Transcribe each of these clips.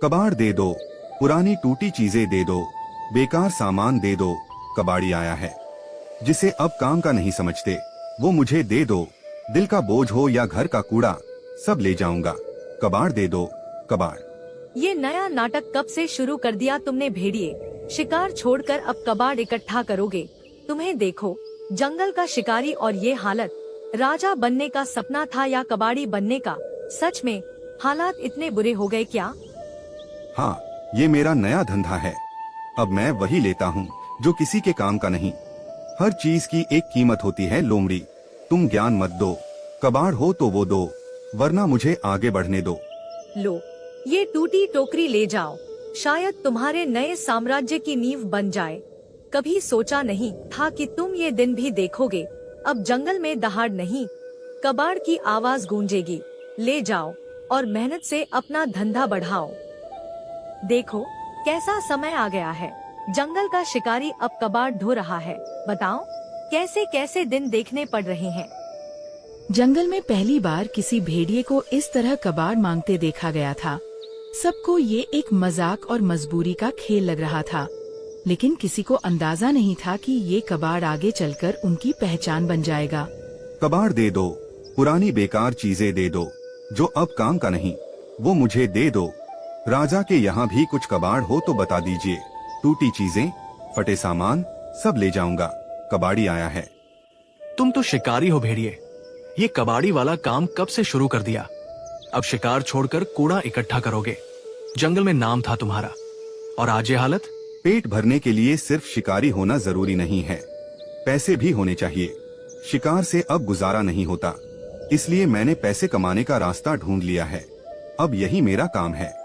कबाड़ दे दो, पुरानी टूटी चीजें दे दो, बेकार सामान दे दो। कबाड़ी आया है जिसे अब काम का नहीं समझते, वो मुझे दे दो। दिल का बोझ हो या घर का कूड़ा, सब ले जाऊंगा। कबाड़ दे दो, कबाड़। ये नया नाटक कब से शुरू कर दिया तुमने भेड़िए? शिकार छोड़कर अब कबाड़ इकट्ठा करोगे? तुम्हें देखो, जंगल का शिकारी और ये हालत। राजा बनने का सपना था या कबाड़ी बनने का? सच में हालात इतने बुरे हो गए क्या? हाँ, ये मेरा नया धंधा है। अब मैं वही लेता हूँ जो किसी के काम का नहीं। हर चीज की एक कीमत होती है लोमड़ी। तुम ज्ञान मत दो, कबाड़ हो तो वो दो, वरना मुझे आगे बढ़ने दो। लो, ये टूटी टोकरी ले जाओ, शायद तुम्हारे नए साम्राज्य की नींव बन जाए। कभी सोचा नहीं था कि तुम ये दिन भी देखोगे। अब जंगल में दहाड़ नहीं, कबाड़ की आवाज गूंजेगी। ले जाओ और मेहनत से अपना धंधा बढ़ाओ। देखो कैसा समय आ गया है। जंगल का शिकारी अब कबाड़ ढो रहा है। बताओ कैसे कैसे दिन देखने पड़ रहे हैं। जंगल में पहली बार किसी भेड़िए को इस तरह कबाड़ मांगते देखा गया था। सबको ये एक मजाक और मजबूरी का खेल लग रहा था, लेकिन किसी को अंदाजा नहीं था कि ये कबाड़ आगे चलकर उनकी पहचान बन जाएगा। कबाड़ दे दो, पुरानी बेकार चीजें दे दो, जो अब काम का नहीं, वो मुझे दे दो। राजा के यहाँ भी कुछ कबाड़ हो तो बता दीजिए। टूटी चीजें, फटे सामान, सब ले जाऊंगा। कबाड़ी आया है। तुम तो शिकारी हो भेड़िए, ये कबाड़ी वाला काम कब से शुरू कर दिया? अब शिकार छोड़कर कूड़ा इकट्ठा करोगे। जंगल में नाम था तुम्हारा, और आज ये हालत। पेट भरने के लिए सिर्फ शिकारी होना जरूरी नहीं है, पैसे भी होने चाहिए। शिकार से अब गुजारा नहीं होता, इसलिए मैंने पैसे कमाने का रास्ता ढूंढ लिया है। अब यही मेरा काम है।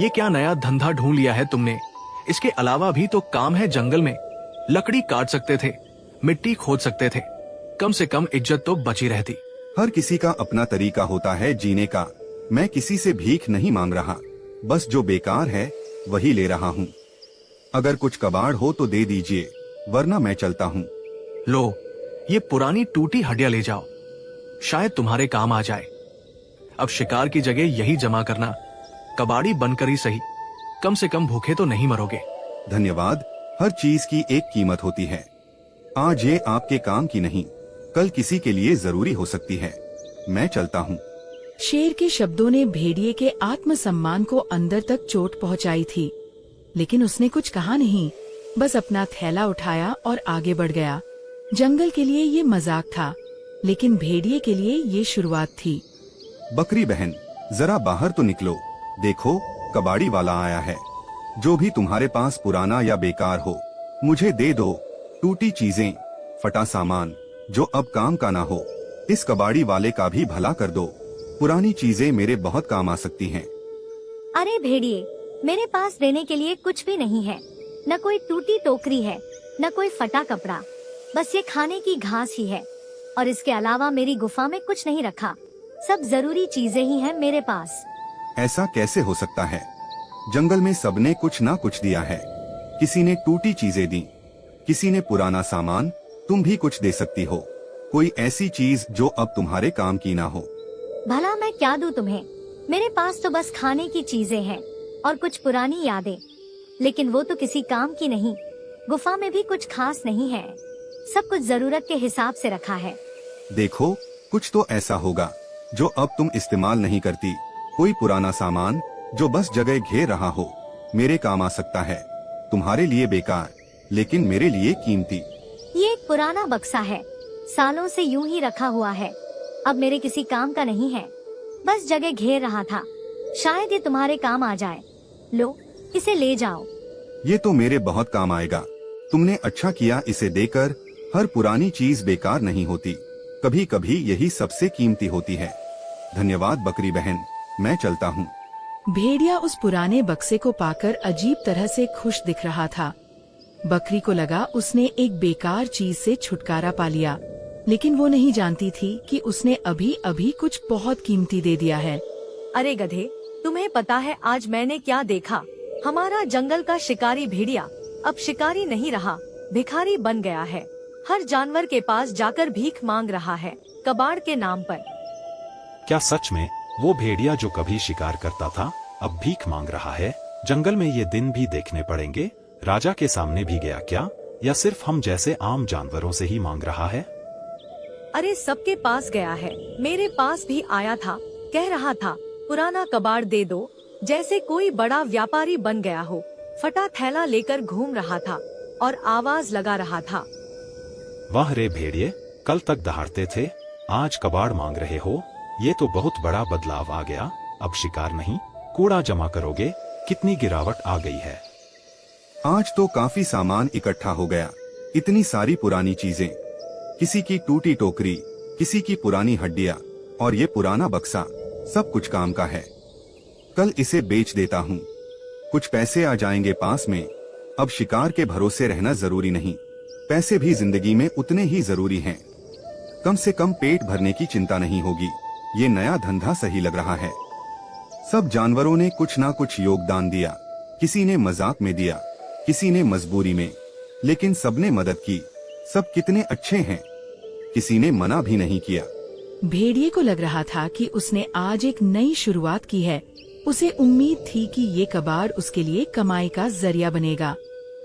ये क्या नया धंधा ढूंढ लिया है तुमने? इसके अलावा भी तो काम है जंगल में। लकड़ी काट सकते थे, मिट्टी खोद सकते थे, कम से कम इज्जत तो बची रहती। हर किसी का अपना तरीका होता है जीने का। मैं किसी से भीख नहीं मांग रहा, बस जो बेकार है वही ले रहा हूँ। अगर कुछ कबाड़ हो तो दे दीजिए, वरना मैं चलता हूँ। लो, ये पुरानी टूटी हड्डियां ले जाओ, शायद तुम्हारे काम आ जाए। अब शिकार की जगह यही जमा करना। कबाड़ी बनकर ही सही, कम से कम भूखे तो नहीं मरोगे। धन्यवाद। हर चीज की एक कीमत होती है। आज ये आपके काम की नहीं, कल किसी के लिए जरूरी हो सकती है। मैं चलता हूँ। शेर के शब्दों ने भेड़िए के आत्मसम्मान को अंदर तक चोट पहुंचाई थी, लेकिन उसने कुछ कहा नहीं, बस अपना थैला उठाया और आगे बढ़ गया। जंगल के लिए ये मजाक था, लेकिन भेड़िए के लिए ये शुरुआत थी। बकरी बहन, जरा बाहर तो निकलो। देखो, कबाड़ी वाला आया है। जो भी तुम्हारे पास पुराना या बेकार हो, मुझे दे दो। टूटी चीजें, फटा सामान, जो अब काम का ना हो। इस कबाड़ी वाले का भी भला कर दो। पुरानी चीजें मेरे बहुत काम आ सकती हैं। अरे भेड़िए, मेरे पास देने के लिए कुछ भी नहीं है। न कोई टूटी टोकरी है, न कोई फटा कपड़ा, बस ये खाने की घास ही है। और इसके अलावा मेरी गुफा में कुछ नहीं रखा। सब जरूरी चीजें ही हैं मेरे पास। ऐसा कैसे हो सकता है? जंगल में सबने कुछ ना कुछ दिया है। किसी ने टूटी चीजें दी, किसी ने पुराना सामान। तुम भी कुछ दे सकती हो, कोई ऐसी चीज जो अब तुम्हारे काम की ना हो। भला मैं क्या दूं तुम्हें? मेरे पास तो बस खाने की चीजें हैं और कुछ पुरानी यादें, लेकिन वो तो किसी काम की नहीं। गुफा में भी कुछ खास नहीं है, सब कुछ जरूरत के हिसाब से रखा है। देखो, कुछ तो ऐसा होगा जो अब तुम इस्तेमाल नहीं करती। कोई पुराना सामान जो बस जगह घेर रहा हो, मेरे काम आ सकता है। तुम्हारे लिए बेकार, लेकिन मेरे लिए कीमती। ये एक पुराना बक्सा है, सालों से यूं ही रखा हुआ है। अब मेरे किसी काम का नहीं है, बस जगह घेर रहा था। शायद ये तुम्हारे काम आ जाए। लो, इसे ले जाओ। ये तो मेरे बहुत काम आएगा। तुमने अच्छा किया इसे देकर। हर पुरानी चीज बेकार नहीं होती, कभी कभी यही सबसे कीमती होती है। धन्यवाद बकरी बहन, मैं चलता हूँ। भेड़िया उस पुराने बक्से को पाकर अजीब तरह से खुश दिख रहा था। बकरी को लगा उसने एक बेकार चीज से छुटकारा पा लिया, लेकिन वो नहीं जानती थी कि उसने अभी अभी कुछ बहुत कीमती दे दिया है। अरे गधे, तुम्हें पता है आज मैंने क्या देखा? हमारा जंगल का शिकारी भेड़िया अब शिकारी नहीं रहा, भिखारी बन गया है। हर जानवर के पास जाकर भीख मांग रहा है, कबाड़ के नाम पर। क्या सच में वो भेड़िया जो कभी शिकार करता था अब भीख मांग रहा है। जंगल में ये दिन भी देखने पड़ेंगे। राजा के सामने भी गया क्या, या सिर्फ हम जैसे आम जानवरों से ही मांग रहा है? अरे सबके पास गया है, मेरे पास भी आया था, कह रहा था पुराना कबाड़ दे दो, जैसे कोई बड़ा व्यापारी बन गया हो। फटा थैला लेकर घूम रहा था और आवाज लगा रहा था। वाह रे भेड़िए, कल तक दहाड़ते थे, आज कबाड़ मांग रहे हो। ये तो बहुत बड़ा बदलाव आ गया। अब शिकार नहीं, कूड़ा जमा करोगे। कितनी गिरावट आ गई है। आज तो काफी सामान इकट्ठा हो गया। इतनी सारी पुरानी चीजें, किसी की टूटी टोकरी, किसी की पुरानी हड्डियां और ये पुराना बक्सा, सब कुछ काम का है। कल इसे बेच देता हूँ, कुछ पैसे आ जाएंगे पास में। अब शिकार के भरोसे रहना जरूरी नहीं, पैसे भी जिंदगी में उतने ही जरूरी हैं। कम से कम पेट भरने की चिंता नहीं होगी। ये नया धंधा सही लग रहा है। सब जानवरों ने कुछ ना कुछ योगदान दिया। किसी ने मजाक में दिया, किसी ने मजबूरी में, लेकिन सबने मदद की। सब कितने अच्छे हैं, किसी ने मना भी नहीं किया। भेड़िए को लग रहा था कि उसने आज एक नई शुरुआत की है। उसे उम्मीद थी कि ये कबाड़ उसके लिए कमाई का जरिया बनेगा,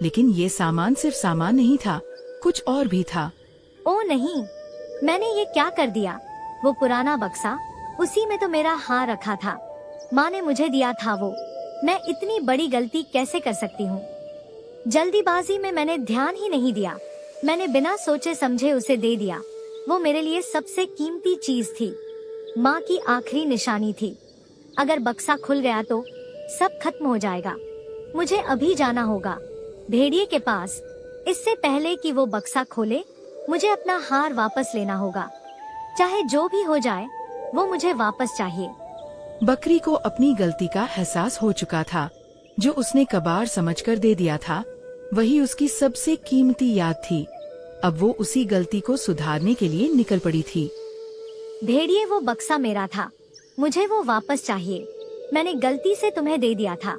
लेकिन ये सामान सिर्फ सामान नहीं था, कुछ और भी था। ओ नहीं, मैंने ये क्या कर दिया? वो पुराना बक्सा, उसी में तो मेरा हार रखा था। माँ ने मुझे दिया था वो। मैं इतनी बड़ी गलती कैसे कर सकती हूँ? जल्दीबाजी में मैंने ध्यान ही नहीं दिया। मैंने बिना सोचे समझे उसे दे दिया। वो मेरे लिए सबसे कीमती चीज थी, माँ की आखिरी निशानी थी। अगर बक्सा खुल गया तो सब खत्म हो जाएगा। मुझे अभी जाना होगा भेड़िए के पास। इससे पहले कि वो बक्सा खोले, मुझे अपना हार वापस लेना होगा। चाहे जो भी हो जाए, वो मुझे वापस चाहिए। बकरी को अपनी गलती का एहसास हो चुका था। जो उसने कबाड़ समझकर दे दिया था, वही उसकी सबसे कीमती याद थी। अब वो उसी गलती को सुधारने के लिए निकल पड़ी थी। भेड़िए, वो बक्सा मेरा था, मुझे वो वापस चाहिए। मैंने गलती से तुम्हें दे दिया था।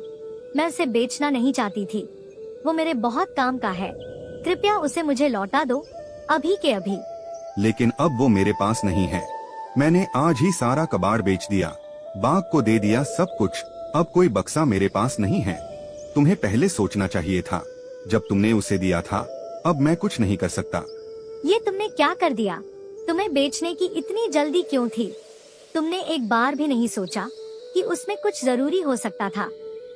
मैं उसे बेचना नहीं चाहती थी। वो मेरे बहुत काम का है। कृपया उसे मुझे लौटा दो, अभी के अभी। लेकिन अब वो मेरे पास नहीं है। मैंने आज ही सारा कबाड़ बेच दिया, बाघ को दे दिया सब कुछ। अब कोई बक्सा मेरे पास नहीं है। तुम्हें पहले सोचना चाहिए था, जब तुमने उसे दिया था। अब मैं कुछ नहीं कर सकता। ये तुमने क्या कर दिया? तुम्हें बेचने की इतनी जल्दी क्यों थी? तुमने एक बार भी नहीं सोचा कि उसमें कुछ जरूरी हो सकता था।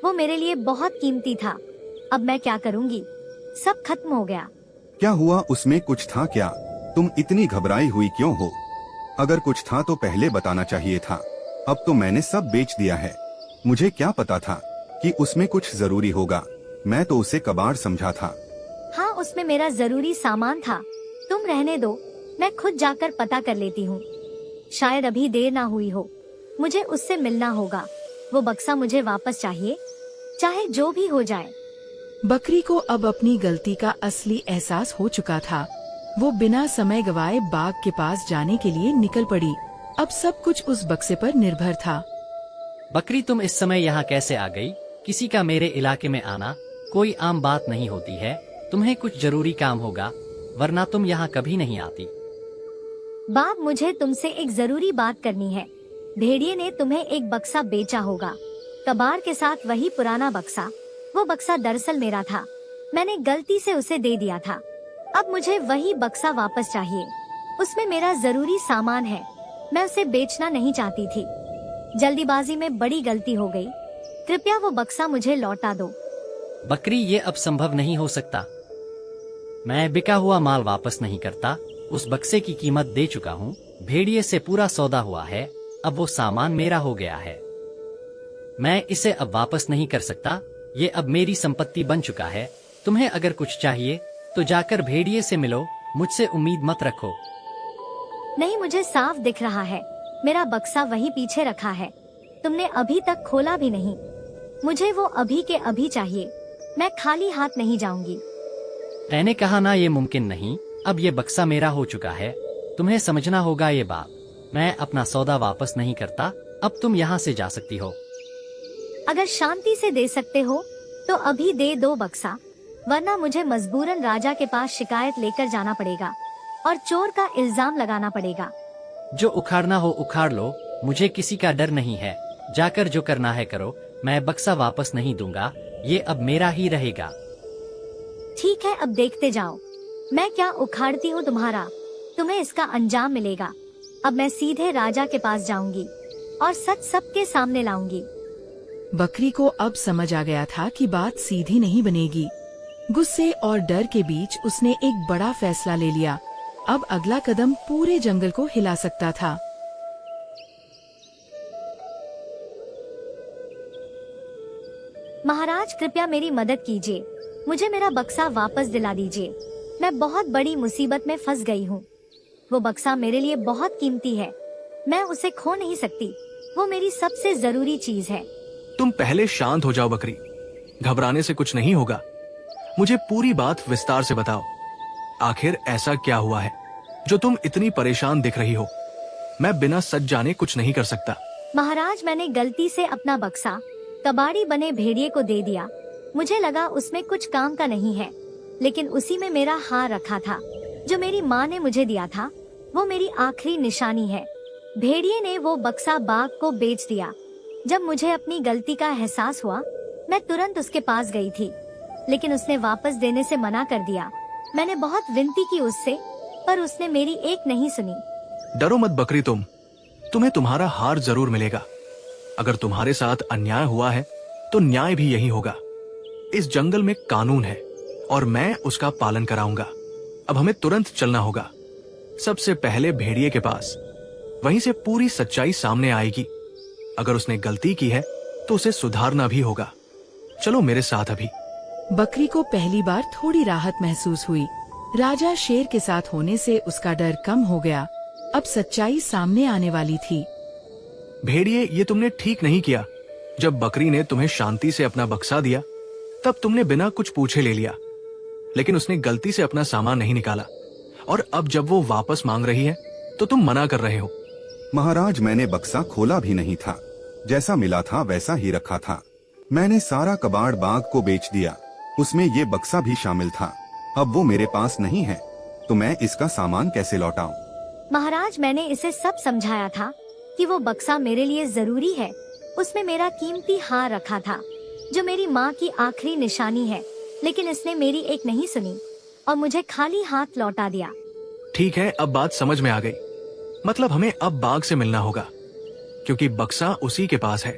वो मेरे लिए बहुत कीमती था। अब मैं क्या करूँगी? सब खत्म हो गया। क्या हुआ? उसमें कुछ था क्या? तुम इतनी घबराई हुई क्यों हो? अगर कुछ था तो पहले बताना चाहिए था। अब तो मैंने सब बेच दिया है। मुझे क्या पता था कि उसमें कुछ जरूरी होगा। मैं तो उसे कबाड़ समझा था। हाँ, उसमें मेरा जरूरी सामान था। तुम रहने दो, मैं खुद जाकर पता कर लेती हूँ। शायद अभी देर ना हुई हो। मुझे उससे मिलना होगा। वो बक्सा मुझे वापस चाहिए, चाहे जो भी हो जाए। बकरी को अब अपनी गलती का असली एहसास हो चुका था। वो बिना समय गवाए बाघ के पास जाने के लिए निकल पड़ी। अब सब कुछ उस बक्से पर निर्भर था। बकरी, तुम इस समय यहाँ कैसे आ गई? किसी का मेरे इलाके में आना कोई आम बात नहीं होती है। तुम्हें कुछ जरूरी काम होगा, वरना तुम यहाँ कभी नहीं आती। बाप, मुझे तुमसे एक जरूरी बात करनी है। भेड़िए ने तुम्हें एक बक्सा बेचा होगा, कबाड़ के साथ वही पुराना बक्सा। वो बक्सा दरअसल मेरा था। मैंने गलती से उसे दे दिया था। अब मुझे वही बक्सा वापस चाहिए। उसमें मेरा जरूरी सामान है। मैं उसे बेचना नहीं चाहती थी। जल्दीबाजी में बड़ी गलती हो गई। कृपया वो बक्सा मुझे लौटा दो। बकरी, ये अब संभव नहीं हो सकता। मैं बिका हुआ माल वापस नहीं करता। उस बक्से की कीमत दे चुका हूँ। भेड़िए से पूरा सौदा हुआ है। अब वो सामान मेरा हो गया है। मैं इसे अब वापस नहीं कर सकता। ये अब मेरी संपत्ति बन चुका है। तुम्हें अगर कुछ चाहिए तो जाकर भेड़िए से मिलो। मुझसे उम्मीद मत रखो। नहीं, मुझे साफ दिख रहा है। मेरा बक्सा वही पीछे रखा है। तुमने अभी तक खोला भी नहीं। मुझे वो अभी के अभी चाहिए। मैं खाली हाथ नहीं जाऊंगी। मैंने कहा ना, ये मुमकिन नहीं। अब ये बक्सा मेरा हो चुका है। तुम्हें समझना होगा ये बात। मैं अपना सौदा वापस नहीं करता। अब तुम यहाँ से जा सकती हो। अगर शांति से दे सकते हो तो अभी दे दो बक्सा, वरना मुझे मजबूरन राजा के पास शिकायत लेकर जाना पड़ेगा और चोर का इल्जाम लगाना पड़ेगा। जो उखाड़ना हो उखाड़ लो। मुझे किसी का डर नहीं है। जाकर जो करना है करो। मैं बक्सा वापस नहीं दूंगा, ये अब मेरा ही रहेगा। ठीक है, अब देखते जाओ मैं क्या उखाड़ती हूँ तुम्हारा, तुम्हें इसका अंजाम मिलेगा। अब मैं सीधे राजा के पास जाऊंगी और सच सबके सामने लाऊंगी। बकरी को अब समझ आ गया था कि बात सीधी नहीं बनेगी। गुस्से और डर के बीच उसने एक बड़ा फैसला ले लिया। अब अगला कदम पूरे जंगल को हिला सकता था। महाराज कृपया मेरी मदद कीजिए, मुझे मेरा बक्सा वापस दिला दीजिए। मैं बहुत बड़ी मुसीबत में फंस गई हूँ। वो बक्सा मेरे लिए बहुत कीमती है, मैं उसे खो नहीं सकती। वो मेरी सबसे जरूरी चीज है। तुम पहले शांत हो जाओ बकरी, घबराने से कुछ नहीं होगा। मुझे पूरी बात विस्तार से बताओ। आखिर ऐसा क्या हुआ है जो तुम इतनी परेशान दिख रही हो? मैं बिना सच जाने कुछ नहीं कर सकता। महाराज, मैंने गलती से अपना बक्सा कबाड़ी बने भेड़िए को दे दिया। मुझे लगा उसमें कुछ काम का नहीं है, लेकिन उसी में मेरा हार रखा था जो मेरी माँ ने मुझे दिया था। वो मेरी आखिरी निशानी है। भेड़िए ने वो बक्सा बाघ को बेच दिया। जब मुझे अपनी गलती का एहसास हुआ, मैं तुरंत उसके पास गई थी, लेकिन उसने वापस देने से मना कर दिया। मैंने बहुत विनती की उससे, पर उसने मेरी एक नहीं सुनी। डरो मत बकरी, तुम्हें तुम्हारा हार जरूर मिलेगा। अगर तुम्हारे साथ अन्याय हुआ है तो न्याय भी यही होगा। इस जंगल में कानून है और मैं उसका पालन कराऊंगा। अब हमें तुरंत चलना होगा, सबसे पहले भेड़िए के पास। वहीं से पूरी सच्चाई सामने आएगी। अगर उसने गलती की है तो उसे सुधारना भी होगा। चलो मेरे साथ अभी। बकरी को पहली बार थोड़ी राहत महसूस हुई। राजा शेर के साथ होने से उसका डर कम हो गया। अब सच्चाई सामने आने वाली थी। भेड़िए, ये तुमने ठीक नहीं किया। जब बकरी ने तुम्हें शांति से अपना बक्सा दिया, तब तुमने बिना कुछ पूछे ले लिया। लेकिन उसने गलती से अपना सामान नहीं निकाला, और अब जब वो वापस मांग रही है तो तुम मना कर रहे हो। महाराज, मैंने बक्सा खोला भी नहीं था, जैसा मिला था वैसा ही रखा था। मैंने सारा कबाड़ बाघ को बेच दिया, उसमें ये बक्सा भी शामिल था। अब वो मेरे पास नहीं है, तो मैं इसका सामान कैसे लौटाऊं? महाराज, मैंने इसे सब समझाया था कि वो बक्सा मेरे लिए जरूरी है। उसमें मेरा कीमती हार रखा था जो मेरी माँ की आखिरी निशानी है, लेकिन इसने मेरी एक नहीं सुनी और मुझे खाली हाथ लौटा दिया। ठीक है, अब बात समझ में आ गई। मतलब हमें अब बाघ से मिलना होगा, क्योंकि बक्सा उसी के पास है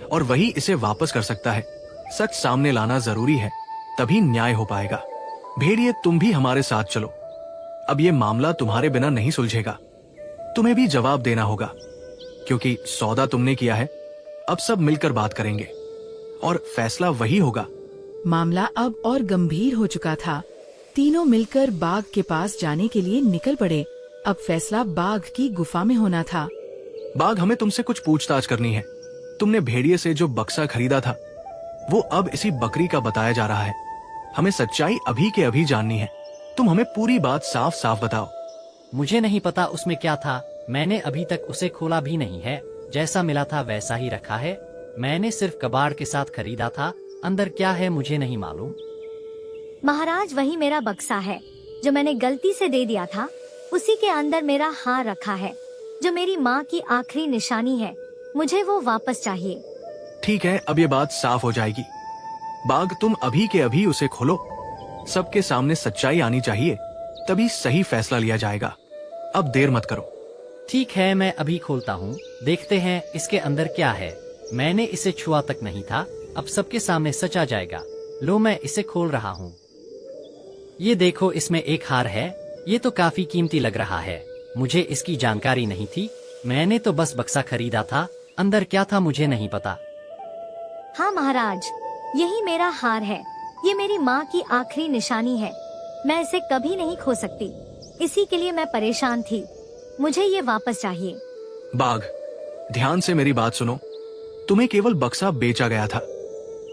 और वही इसे वापस कर सकता है। सच सामने लाना जरूरी है, तभी न्याय हो पाएगा। भेड़िए, तुम भी हमारे साथ चलो। अब ये मामला तुम्हारे बिना नहीं सुलझेगा। तुम्हें भी जवाब देना होगा, क्योंकि सौदा तुमने किया है। अब सब मिलकर बात करेंगे और फैसला वही होगा। मामला अब और गंभीर हो चुका था। तीनों मिलकर बाघ के पास जाने के लिए निकल पड़े। अब फैसला बाघ की गुफा में होना था। बाघ, हमें तुमसे कुछ पूछताछ करनी है। तुमने भेड़िए से जो बक्सा खरीदा था, वो अब इसी बकरी का बताया जा रहा है। हमें सच्चाई अभी के अभी जाननी है। तुम हमें पूरी बात साफ साफ बताओ। मुझे नहीं पता उसमें क्या था। मैंने अभी तक उसे खोला भी नहीं है। जैसा मिला था वैसा ही रखा है। मैंने सिर्फ कबाड़ के साथ खरीदा था। अंदर क्या है मुझे नहीं मालूम। महाराज, वही मेरा बक्सा है जो मैंने गलती से दे दिया था। उसी के अंदर मेरा हार रखा है जो मेरी माँ की आखिरी निशानी है। मुझे वो वापस चाहिए। ठीक है, अब ये बात साफ हो जाएगी। बाघ, तुम अभी के अभी उसे खोलो। सबके सामने सच्चाई आनी चाहिए, तभी सही फैसला लिया जाएगा। अब देर मत करो। ठीक है, मैं अभी खोलता हूँ। देखते हैं इसके अंदर क्या है। मैंने इसे छुआ तक नहीं था। अब सबके सामने सच आ जाएगा। लो, मैं इसे खोल रहा हूँ। ये देखो, इसमें एक हार है। ये तो काफी कीमती लग रहा है। मुझे इसकी जानकारी नहीं थी। मैंने तो बस बक्सा खरीदा था। अंदर क्या था मुझे नहीं पता। हाँ महाराज, यही मेरा हार है। ये मेरी माँ की आखिरी निशानी है। मैं इसे कभी नहीं खो सकती। इसी के लिए मैं परेशान थी। मुझे ये वापस चाहिए। बाघ, ध्यान से मेरी बात सुनो। तुम्हें केवल बक्सा बेचा गया था,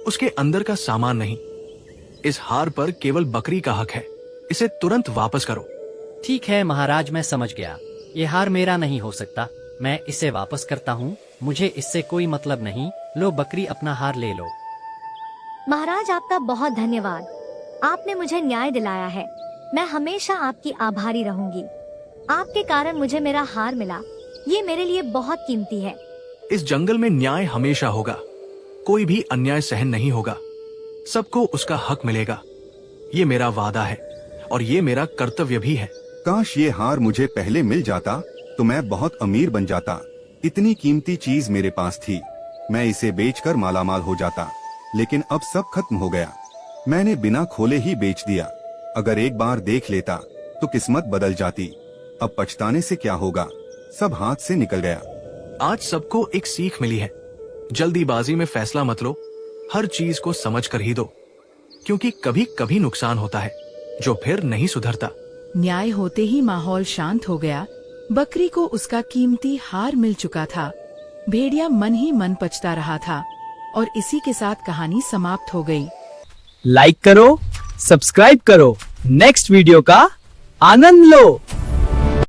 उसके अंदर का सामान नहीं। इस हार पर केवल बकरी का हक है। इसे तुरंत वापस करो। ठीक है महाराज, मैं समझ गया। ये हार मेरा नहीं हो सकता। मैं इसे वापस करता हूँ। मुझे इससे कोई मतलब नहीं। लो बकरी, अपना हार ले लो। महाराज, आपका बहुत धन्यवाद। आपने मुझे न्याय दिलाया है। मैं हमेशा आपकी आभारी रहूंगी। आपके कारण मुझे मेरा हार मिला। ये मेरे लिए बहुत कीमती है। इस जंगल में न्याय हमेशा होगा। कोई भी अन्याय सहन नहीं होगा। सबको उसका हक मिलेगा। ये मेरा वादा है और ये मेरा कर्तव्य भी है। काश ये हार मुझे पहले मिल जाता तो मैं बहुत अमीर बन जाता। इतनी कीमती चीज मेरे पास थी, मैं इसे बेचकर मालामाल हो जाता। लेकिन अब सब खत्म हो गया। मैंने बिना खोले ही बेच दिया। अगर एक बार देख लेता तो किस्मत बदल जाती। अब पछताने से क्या होगा, सब हाथ से निकल गया। आज सबको एक सीख मिली है। जल्दीबाजी में फैसला मत लो, हर चीज को समझ कर ही दो, क्योंकि कभी कभी नुकसान होता है जो फिर नहीं सुधरता। न्याय होते ही माहौल शांत हो गया। बकरी को उसका कीमती हार मिल चुका था। भेड़िया मन ही मन पछता रहा था और इसी के साथ कहानी समाप्त हो गई। लाइक करो, सब्सक्राइब करो, नेक्स्ट वीडियो का आनंद लो।